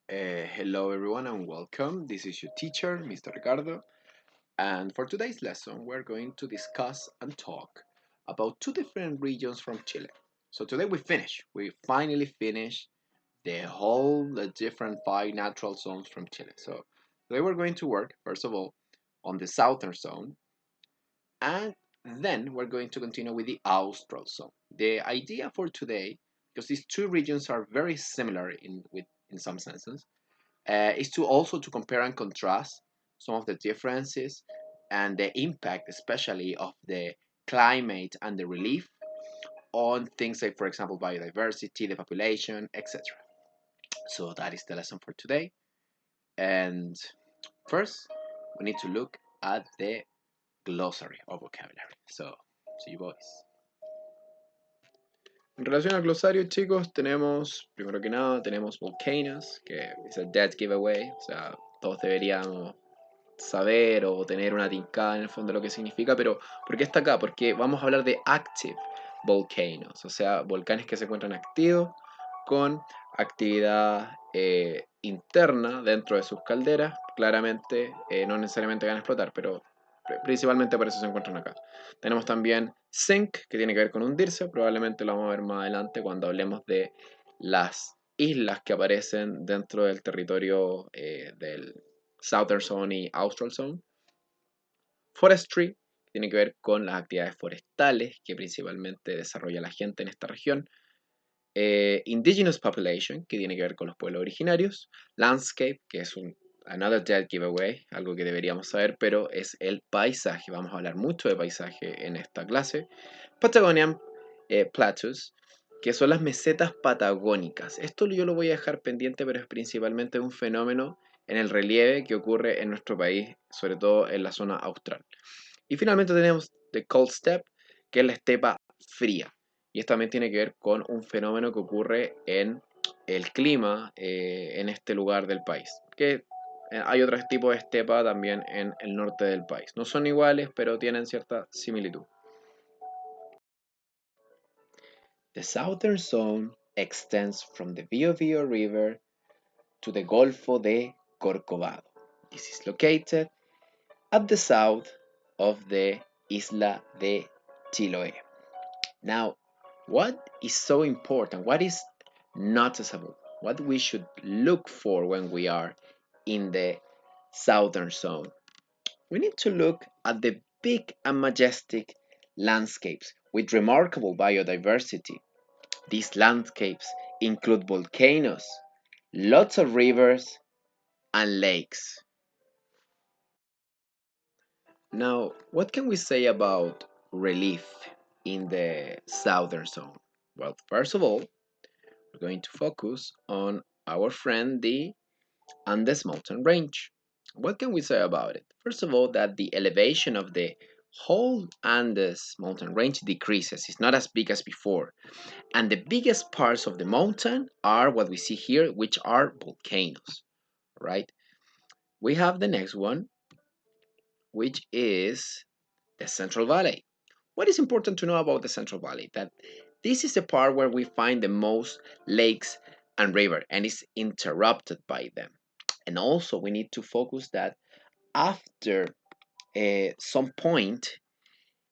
Hello, everyone, and welcome. This is your teacher, Mr. Ricardo. And for today's lesson, we're going to discuss and talk about two different regions from Chile. So today we finally finished the different five natural zones from Chile. So today we're going to work, first of all, on the southern zone, and then we're going to continue with the austral zone. The idea for today, because these two regions are very similar in some senses, is to also to compare and contrast some of the differences and the impact, especially of the climate and the relief on things like, for example, biodiversity, the population, etc. So that is the lesson for today. And first, we need to look at the glossary of vocabulary. So, see you boys. En relación al glosario, chicos, tenemos, primero que nada, tenemos volcanoes, que es el dead giveaway, o sea, todos deberíamos saber o tener una tincada en el fondo de lo que significa, pero ¿por qué está acá? Porque vamos a hablar de active volcanoes, o sea, volcanes que se encuentran activos con actividad interna dentro de sus calderas, claramente no necesariamente van a explotar, pero principalmente por eso se encuentran acá. Tenemos también sink, que tiene que ver con hundirse, probablemente lo vamos a ver más adelante cuando hablemos de las islas que aparecen dentro del territorio del Southern Zone y Austral Zone. Forestry, que tiene que ver con las actividades forestales que principalmente desarrolla la gente en esta región. Indigenous Population, que tiene que ver con los pueblos originarios. Landscape, que es another dead giveaway, algo que deberíamos saber, pero es el paisaje. Vamos a hablar mucho de paisaje en esta clase. Patagonian Plateaus, que son las mesetas patagónicas. Esto yo lo voy a dejar pendiente, pero es principalmente un fenómeno en el relieve que ocurre en nuestro país, sobre todo en la zona austral. Y finalmente tenemos The Cold Steppe, que es la estepa fría. Y esto también tiene que ver con un fenómeno que ocurre en el clima en este lugar del país. Que hay otros tipos de estepa también en el norte del país. No son iguales, pero tienen cierta similitud. The southern zone extends from the Biobío River to the Golfo de Corcovado. This is located at the south of the Isla de Chiloé. Now, what is so important? What is noticeable? What we should look for when we are in the southern zone? We need to look at the big and majestic landscapes with remarkable biodiversity. These landscapes include volcanoes, lots of rivers, and lakes. Now, what can we say about relief in the southern zone? Well, first of all, we're going to focus on our friend the Andes mountain range. What can we say about it? First of all, that the elevation of the whole Andes mountain range decreases. It's not as big as before. And the biggest parts of the mountain are what we see here, which are volcanoes, right? We have the next one, which is the Central Valley. What is important to know about the Central Valley? That this is the part where we find the most lakes and river and is interrupted by them. And also we need to focus that after some point,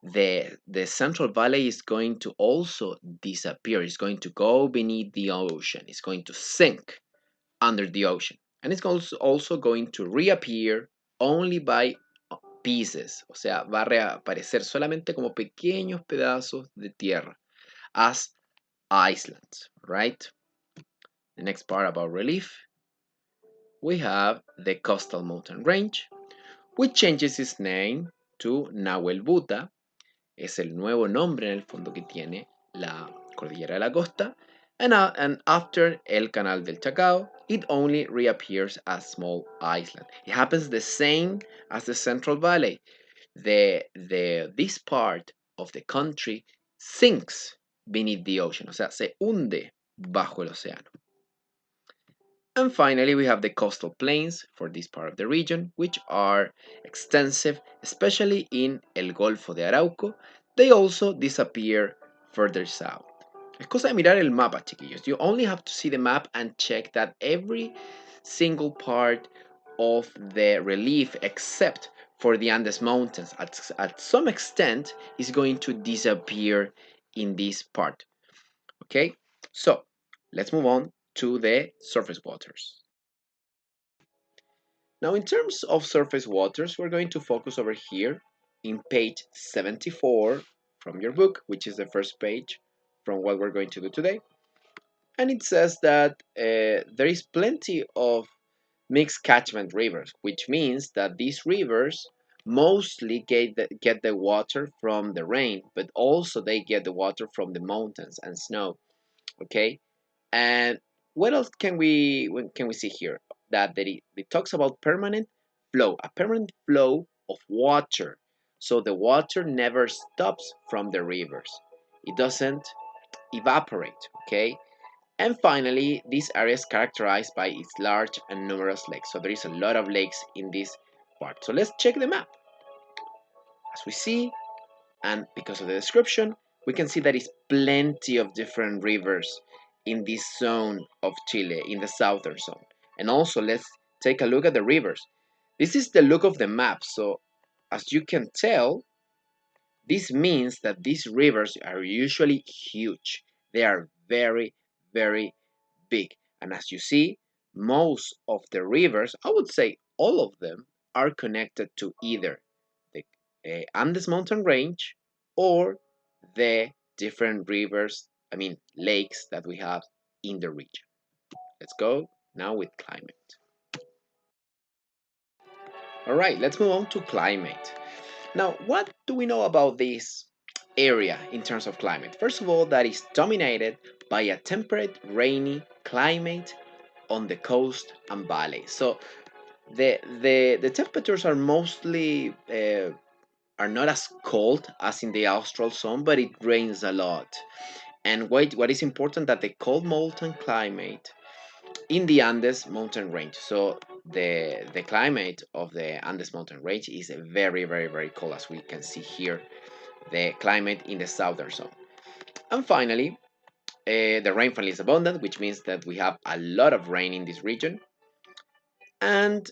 the Central Valley is going to also disappear. It's going to go beneath the ocean. It's going to sink under the ocean. And it's also going to reappear only by pieces, o sea, va a reaparecer solamente como pequeños pedazos de tierra, as islands, right? The next part about relief, we have the coastal mountain range, which changes its name to Nahuel Buta, es el nuevo nombre en el fondo que tiene la cordillera de la costa, and after el Canal del Chacao, it only reappears as small island. It happens the same as the Central Valley. This part of the country sinks beneath the ocean, o sea, se hunde bajo el océano. And finally, we have the coastal plains for this part of the region, which are extensive, especially in El Golfo de Arauco. They also disappear further south. Es cosa de mirar el mapa, chiquillos. You only have to see the map and check that every single part of the relief, except for the Andes Mountains. At some extent, is going to disappear in this part. Okay, so let's move on to the surface waters. Now, in terms of surface waters, we're going to focus over here in page 74 from your book, which is the first page from what we're going to do today. And it says that there is plenty of mixed catchment rivers, which means that these rivers mostly get the water from the rain, but also they get the water from the mountains and snow. Okay, and what else can we see here? That it talks about permanent flow, a permanent flow of water. So the water never stops from the rivers. It doesn't evaporate, okay? And finally, this area is characterized by its large and numerous lakes. So there is a lot of lakes in this part. So let's check the map. As we see, and because of the description, we can see that is plenty of different rivers in this zone of Chile, in the southern zone. And also, let's take a look at the rivers. This is the look of the map. So as you can tell, this means that these rivers are usually huge. They are very, very big. And as you see, most of the rivers, I would say all of them, are connected to either the Andes mountain range or the different rivers, I mean lakes that we have in the region. Let's go now with climate. All right, let's move on to climate. Now, what do we know about this area in terms of climate? First of all, that is dominated by a temperate, rainy climate on the coast and valley. So the temperatures are mostly are not as cold as in the austral zone, but it rains a lot. And what is important that the cold mountain climate in the Andes mountain range. So the climate of the Andes mountain range is very, very, very cold, as we can see here. The climate in the southern zone. And finally, the rainfall is abundant, which means that we have a lot of rain in this region. And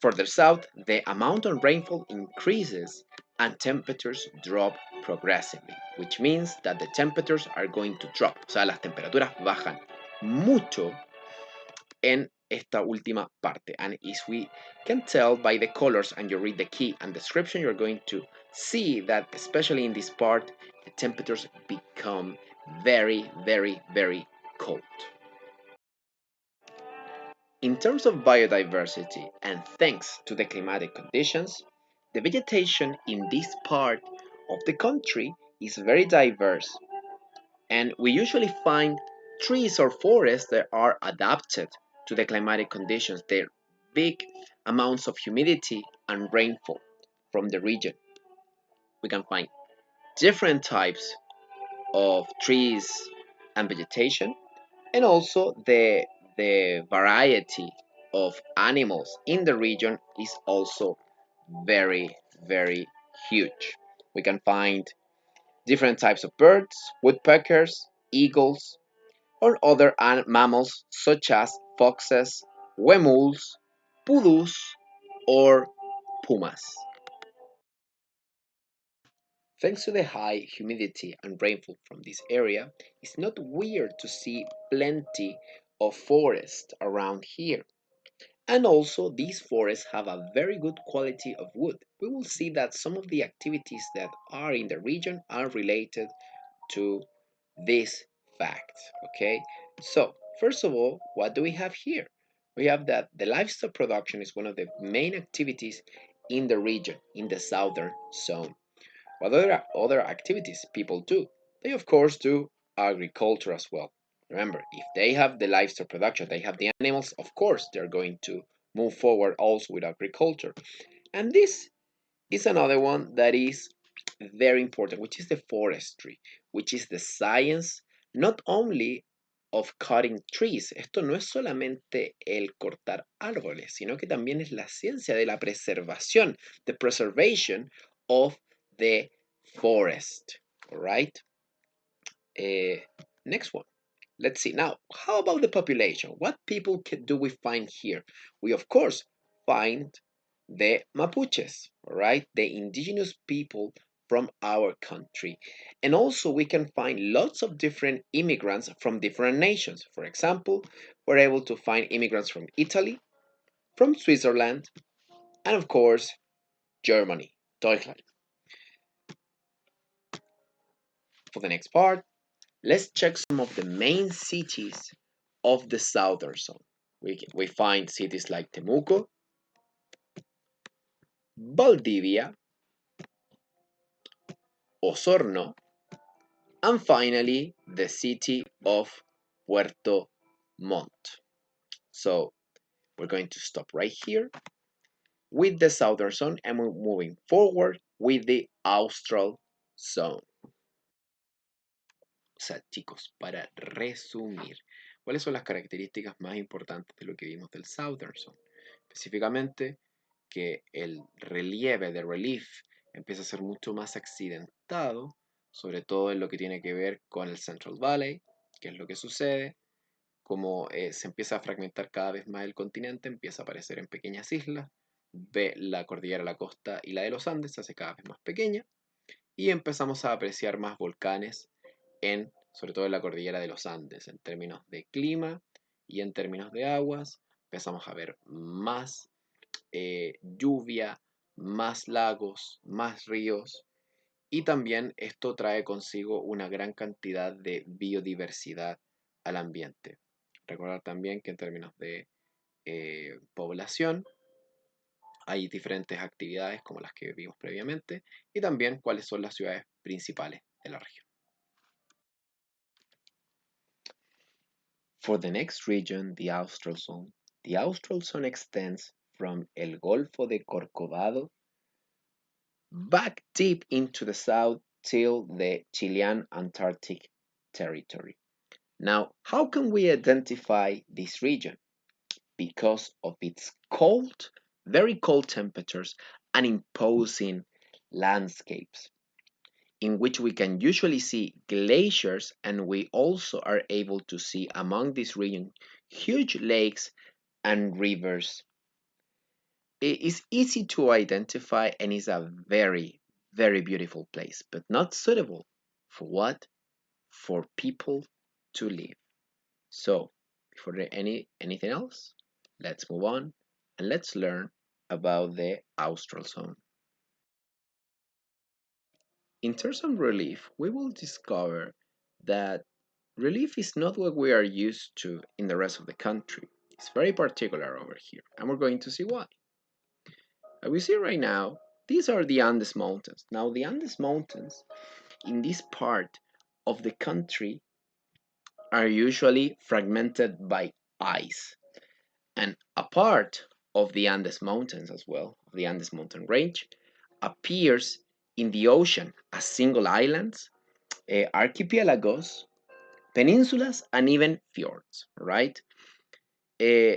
further south, the amount of rainfall increases and temperatures drop progressively, which means that the temperatures are going to drop. O sea, las temperaturas bajan mucho en esta última parte. And as we can tell by the colors and you read the key and description, you're going to see that especially in this part, the temperatures become very, very, very cold. In terms of biodiversity and thanks to the climatic conditions, the vegetation in this part of the country is very diverse, and we usually find trees or forests that are adapted to the climatic conditions, their big amounts of humidity and rainfall from the region. We can find different types of trees and vegetation, and also the variety of animals in the region is also very, very huge. We can find different types of birds, woodpeckers, eagles, or other mammals such as foxes, huemuls, pudus, or pumas. Thanks to the high humidity and rainfall from this area, it's not weird to see plenty of forest around here. And also, these forests have a very good quality of wood. We will see that some of the activities that are in the region are related to this fact. Okay, so first of all, what do we have here? We have that the livestock production is one of the main activities in the region, in the southern zone. What other activities people do? They of course do agriculture as well. Remember, if they have the livestock production, they have the animals, of course they're going to move forward also with agriculture. And this is another one that is very important, which is the forestry, which is the science not only of cutting trees. Esto no es solamente el cortar árboles, sino que también es la ciencia de la preservación, the preservation of the forest. All right. Next one. let's see now. How about the population? What people do we find here? We of course find the Mapuches, all right, the indigenous people from our country, and also we can find lots of different immigrants from different nations. For example, we're able to find immigrants from Italy, from Switzerland, and of course Germany, Deutschland. For the next part, let's check some of the main cities of the southern zone. We find cities like Temuco, Valdivia, Osorno, and finally the city of Puerto Montt. So we're going to stop right here with the southern zone and we're moving forward with the austral zone. O sea, chicos, para resumir, ¿cuáles son las características más importantes de lo que vimos del Southern Zone? Específicamente, que el relieve de relief empieza a ser mucho más accidentado, sobre todo en lo que tiene que ver con el Central Valley, que es lo que sucede, como se empieza a fragmentar cada vez más el continente, empieza a aparecer en pequeñas islas, ve la cordillera de la costa y la de los Andes se hace cada vez más pequeña, y empezamos a apreciar más volcanes sobre todo en la cordillera de los Andes, en términos de clima y en términos de aguas. Empezamos a ver más lluvia, más lagos, más ríos, y también esto trae consigo una gran cantidad de biodiversidad al ambiente. Recordar también que en términos de población hay diferentes actividades como las que vimos previamente y también cuáles son las ciudades principales de la región. For the next region, the Austral Zone extends from El Golfo de Corcovado back deep into the south till the Chilean Antarctic territory. Now, how can we identify this region? Because of its cold, very cold temperatures and imposing landscapes, in which we can usually see glaciers, and we also are able to see among this region huge lakes and rivers. It is easy to identify and is a very, very beautiful place, but not suitable for what? For people to live. So, before anything else, let's move on and let's learn about the austral zone. In terms of relief, we will discover that relief is not what we are used to in the rest of the country. It's very particular over here, and we're going to see why. As we see right now, these are the Andes Mountains. Now, the Andes Mountains in this part of the country are usually fragmented by ice, and a part of the Andes Mountains as well, of the Andes Mountain Range, appears in the ocean as single islands, archipelagos, peninsulas, and even fjords, right? Uh,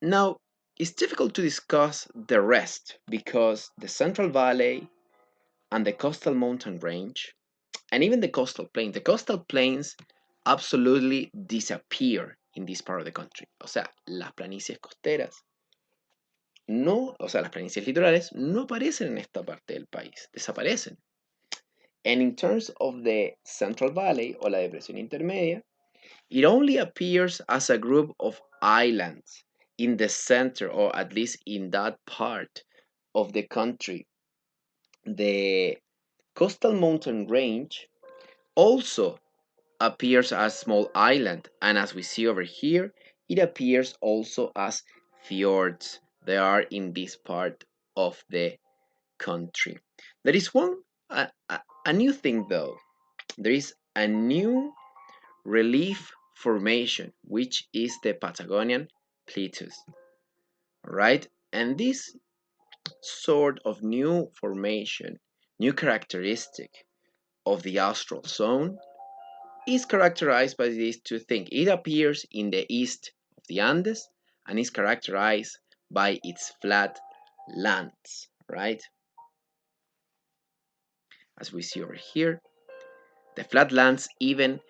Now, it's difficult to discuss the rest because the Central Valley and the coastal mountain range, and even the coastal plains absolutely disappear in this part of the country. O sea, las planicies costeras no, o sea, las planicies litorales no aparecen en esta parte del país, desaparecen. And in terms of the Central Valley o la depresión intermedia, it only appears as a group of islands in the center, or at least in that part of the country. The coastal mountain range also appears as small island, and as we see over here, it appears also as fjords. They are in this part of the country. There is a new thing though. There is a new relief formation, which is the Patagonian Plateaus, right? And this sort of new formation, new characteristic of the austral zone is characterized by these two things. It appears in the east of the Andes and is characterized by its flat lands, right? As we see over here, the flat lands even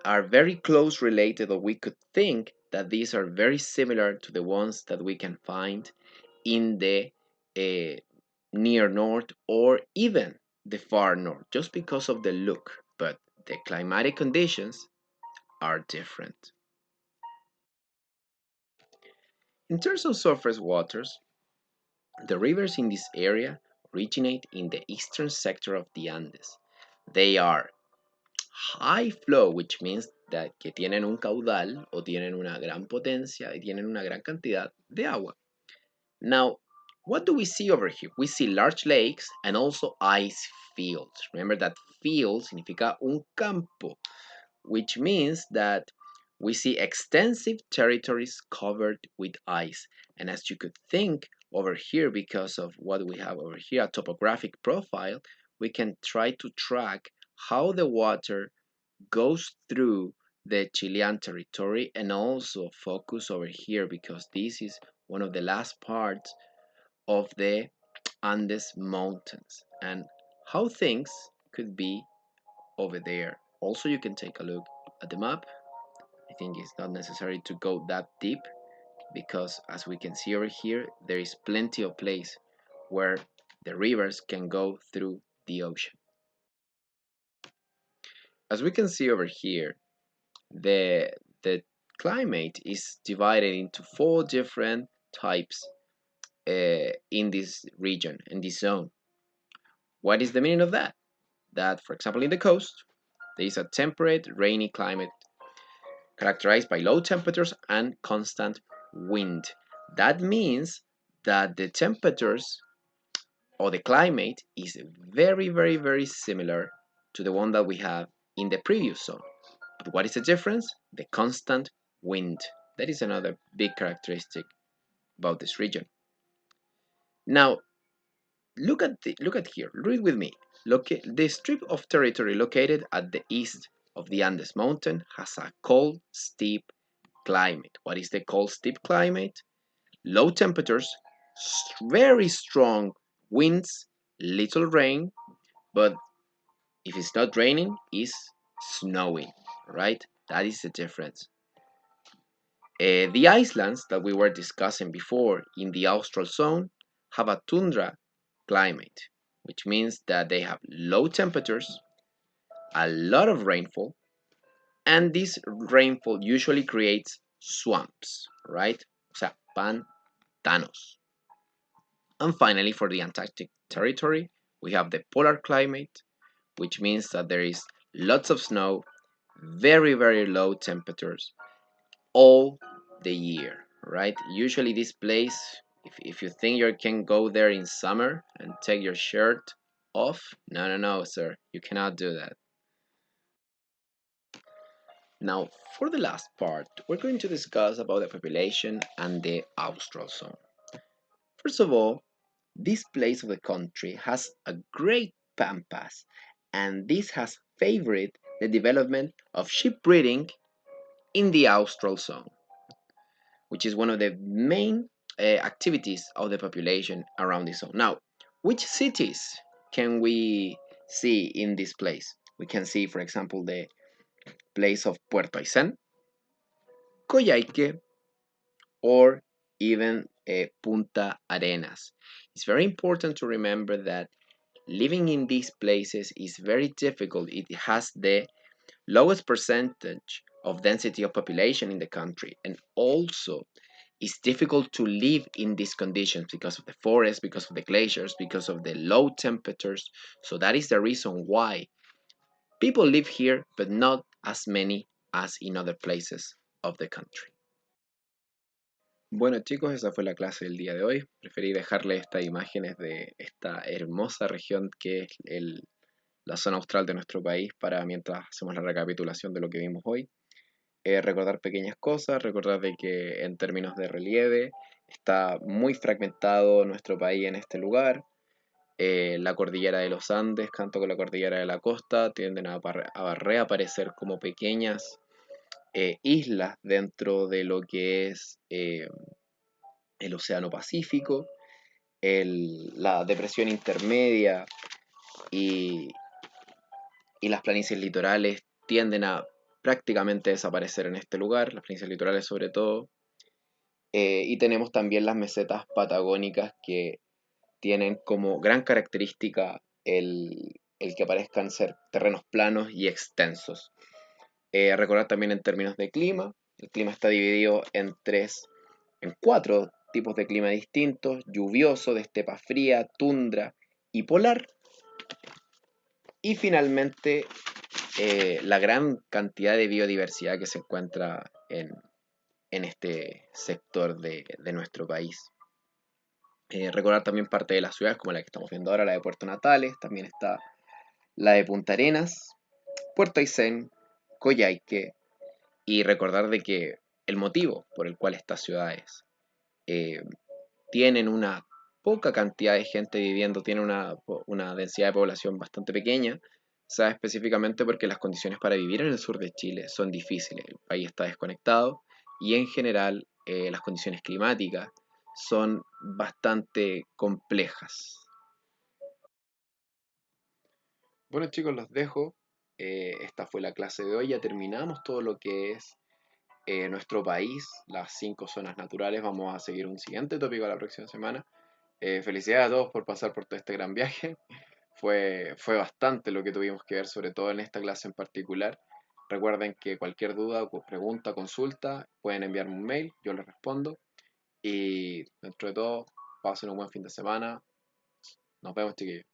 are very close related, or we could think that these are very similar to the ones that we can find in the uh, near north or even the far north, just because of the look, but the climatic conditions are different. In terms of surface waters, the rivers in this area originate in the eastern sector of the Andes. They are high flow, which means that que tienen un caudal o tienen una gran potencia y tienen una gran cantidad de agua. Now, what do we see over here? We see large lakes and also ice fields. Remember that field significa un campo, which means that we see extensive territories covered with ice. And as you could think over here, because of what we have over here, a topographic profile, we can try to track how the water goes through the Chilean territory and also focus over here because this is one of the last parts of the Andes Mountains and how things could be over there. Also, you can take a look at the map. I think it's not necessary to go that deep because as we can see over here, there is plenty of place where the rivers can go through the ocean. As we can see over here, the climate is divided into four different types in this region, in this zone. What is the meaning of that? That, for example, in the coast, there is a temperate, rainy climate characterized by low temperatures and constant wind. That means that the temperatures or the climate is very, very, very similar to the one that we have in the previous zone. But what is the difference? The constant wind. That is another big characteristic about this region. Now, look at here. Read with me. The strip of territory located at the east of the Andes Mountain has a cold, steep climate. What is the cold, steep climate? Low temperatures, very strong winds, little rain, but if it's not raining, it's snowing, right? That is the difference. The islands that we were discussing before in the Austral zone have a tundra climate, which means that they have low temperatures, a lot of rainfall, and this rainfall usually creates swamps, right? O sea, pantanos. And finally, for the Antarctic territory, we have the polar climate, which means that there is lots of snow, very, very low temperatures all the year, right? Usually this place, if you think you can go there in summer and take your shirt off, no, no, no, sir, you cannot do that. Now, for the last part, we're going to discuss about the population and the austral zone. First of all, this place of the country has a great pampas, and this has favored the development of sheep breeding in the austral zone, which is one of the main activities of the population around this zone. Now, which cities can we see in this place? We can see, for example, the place of Puerto Aysén, Coyhaique, or even Punta Arenas. It's very important to remember that living in these places is very difficult. It has the lowest percentage of density of population in the country, and also it's difficult to live in these conditions because of the forest, because of the glaciers, because of the low temperatures. So that is the reason why people live here, but not as many as in other places of the country. Bueno chicos, esa fue la clase del día de hoy. Preferí dejarles estas imágenes de esta hermosa región que es la zona austral de nuestro país para mientras hacemos la recapitulación de lo que vimos hoy. Recordar pequeñas cosas, recordar de que en términos de relieve está muy fragmentado nuestro país en este lugar. La cordillera de los Andes, tanto con la cordillera de la costa, tienden a reaparecer como pequeñas islas dentro de lo que es el Océano Pacífico, la depresión intermedia y, y las planicies litorales tienden a prácticamente desaparecer en este lugar, las provincias litorales sobre todo. Y tenemos también las mesetas patagónicas que tienen como gran característica el que parezcan ser terrenos planos y extensos. Recordar también en términos de clima, el clima está dividido en cuatro tipos de clima distintos: lluvioso, de estepa fría, tundra y polar. Y finalmente, la gran cantidad de biodiversidad que se encuentra en este sector de nuestro país. Recordar también parte de las ciudades como la que estamos viendo ahora, la de Puerto Natales, también está la de Punta Arenas, Puerto Aysén, Coyhaique, y recordar de que el motivo por el cual estas ciudades eh, tienen una poca cantidad de gente viviendo, tienen una densidad de población bastante pequeña, se da específicamente porque las condiciones para vivir en el sur de Chile son difíciles, el país está desconectado y en general las condiciones climáticas son bastante complejas. Bueno chicos, los dejo. Esta fue la clase de hoy. Ya terminamos todo lo que es nuestro país, las 5 zonas naturales. Vamos a seguir un siguiente tópico la próxima semana. Felicidades a todos por pasar por todo este gran viaje. Fue bastante lo que tuvimos que ver, sobre todo en esta clase en particular. Recuerden que cualquier duda, pregunta, consulta, pueden enviarme un mail, yo les respondo. Y dentro de todo, pasen un buen fin de semana. Nos vemos, chiquillos.